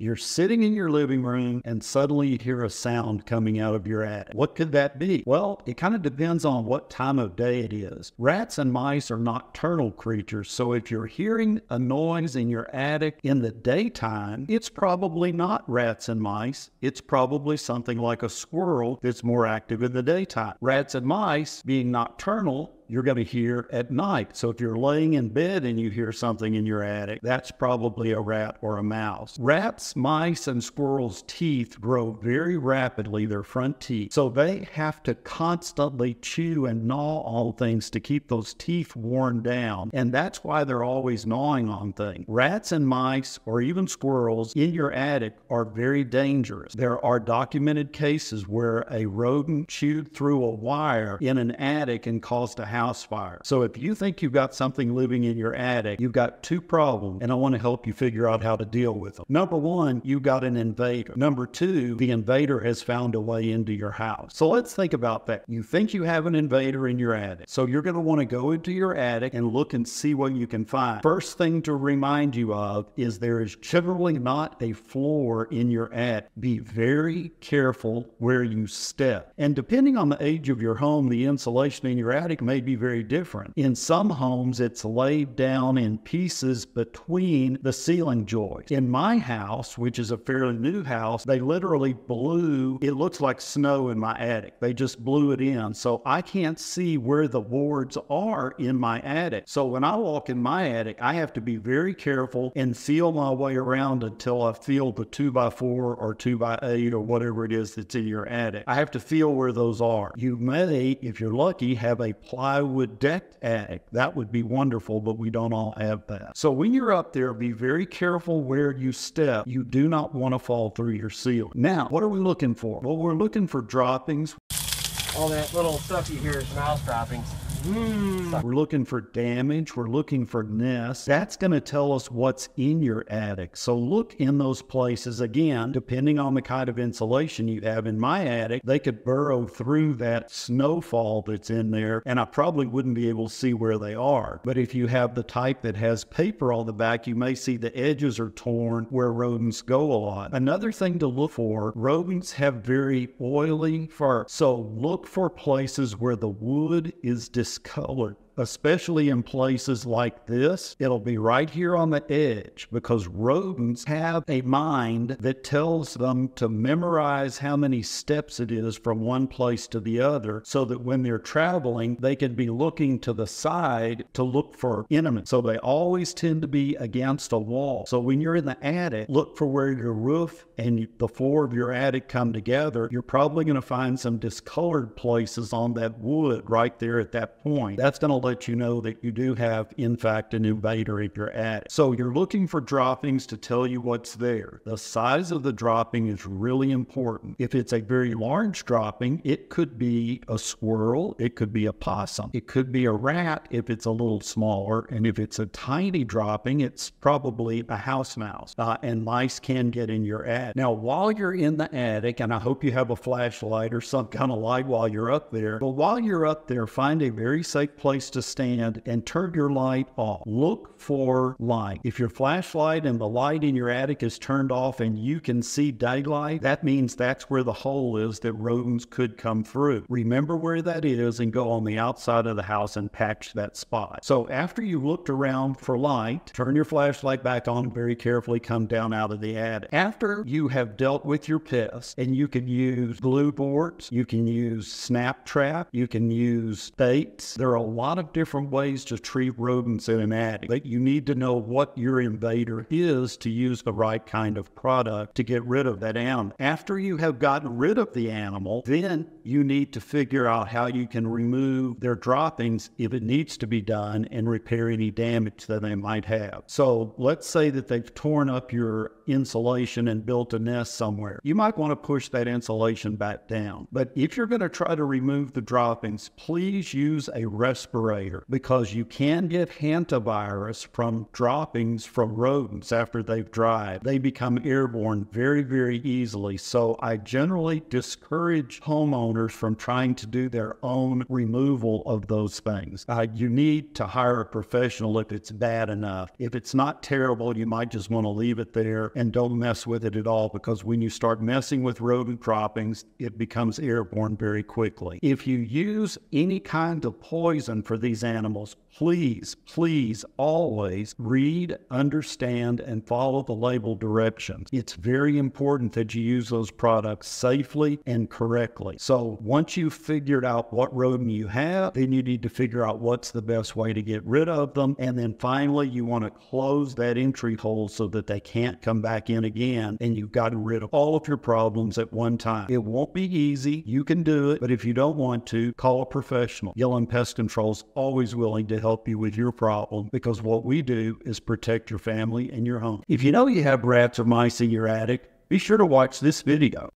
You're sitting in your living room and suddenly you hear a sound coming out of your attic. What could that be? Well, it kind of depends on what time of day it is. Rats and mice are nocturnal creatures, so if you're hearing a noise in your attic in the daytime, it's probably not rats and mice. It's probably something like a squirrel that's more active in the daytime. Rats and mice, being nocturnal, you're going to hear at night. So if you're laying in bed and you hear something in your attic, that's probably a rat or a mouse. Rats, mice, and squirrels' teeth grow very rapidly, their front teeth. So they have to constantly chew and gnaw on things to keep those teeth worn down. And that's why they're always gnawing on things. Rats and mice, or even squirrels, in your attic are very dangerous. There are documented cases where a rodent chewed through a wire in an attic and caused a house fire. So if you think you've got something living in your attic, you've got two problems, and I want to help you figure out how to deal with them. Number one, you've got an invader. Number two, the invader has found a way into your house. So let's think about that. You think you have an invader in your attic. So you're going to want to go into your attic and look and see what you can find. First thing to remind you of is there is generally not a floor in your attic. Be very careful where you step. And depending on the age of your home, the insulation in your attic may be very different. In some homes, it's laid down in pieces between the ceiling joists. In my house, which is a fairly new house, they literally blew, it looks like snow in my attic. They just blew it in. So I can't see where the boards are in my attic. So when I walk in my attic, I have to be very careful and feel my way around until I feel the 2x4 or 2x8 or whatever it is that's in your attic. I have to feel where those are. You may, if you're lucky, have a plywood decked attic. That would be wonderful, but we don't all have that. So when you're up there, be very careful where you step. You do not want to fall through your ceiling. Now, what are we looking for? Well, we're looking for droppings. All that little stuff you hear is mouse droppings. We're looking for damage. We're looking for nests. That's going to tell us what's in your attic. So look in those places. Again, depending on the kind of insulation you have. In my attic, they could burrow through that snowfall that's in there, and I probably wouldn't be able to see where they are. But if you have the type that has paper on the back, you may see the edges are torn where rodents go a lot. Another thing to look for, rodents have very oily fur. So look for places where the wood is discolored. Especially in places like this, it'll be right here on the edge because rodents have a mind that tells them to memorize how many steps it is from one place to the other so that when they're traveling, they can be looking to the side to look for enemies. So they always tend to be against a wall. So when you're in the attic, look for where your roof and the floor of your attic come together. You're probably going to find some discolored places on that wood right there at that point. That's going to let you know that you do have, in fact, an invader in your attic. So you're looking for droppings to tell you what's there. The size of the dropping is really important. If it's a very large dropping, it could be a squirrel, it could be a possum, it could be a rat if it's a little smaller, and if it's a tiny dropping, it's probably a house mouse, and mice can get in your attic. Now, while you're in the attic, and I hope you have a flashlight or some kind of light while you're up there, but while you're up there, find a very safe place to stand and turn your light off. Look for light. If your flashlight and the light in your attic is turned off and you can see daylight, that means that's where the hole is that rodents could come through. Remember where that is and go on the outside of the house and patch that spot. So after you've looked around for light, turn your flashlight back on and very carefully come down out of the attic. After you have dealt with your pests, and you can use glue boards, you can use snap trap, you can use baits. There are a lot of different ways to treat rodents in an attic, but you need to know what your invader is to use the right kind of product to get rid of that animal. After you have gotten rid of the animal, then you need to figure out how you can remove their droppings if it needs to be done and repair any damage that they might have. So let's say that they've torn up your insulation and built a nest somewhere. You might want to push that insulation back down. But if you're going to try to remove the droppings, please use a respirator, because you can get hantavirus from droppings from rodents after they've dried. They become airborne very, very easily. So I generally discourage homeowners from trying to do their own removal of those things. You need to hire a professional if it's bad enough. If it's not terrible, you might just want to leave it there and don't mess with it at all, because when you start messing with rodent droppings, it becomes airborne very quickly. If you use any kind of poison for these animals, please, please always read, understand, and follow the label directions. It's very important that you use those products safely and correctly. So once you've figured out what rodent you have, then you need to figure out what's the best way to get rid of them. And then finally, you want to close that entry hole so that they can't come back in again, and you've gotten rid of all of your problems at one time. It won't be easy. You can do it, but if you don't want to, call a professional. Gillen Pest Control is always willing to help you with your problem, because what we do is protect your family and your home. If you know you have rats or mice in your attic, be sure to watch this video.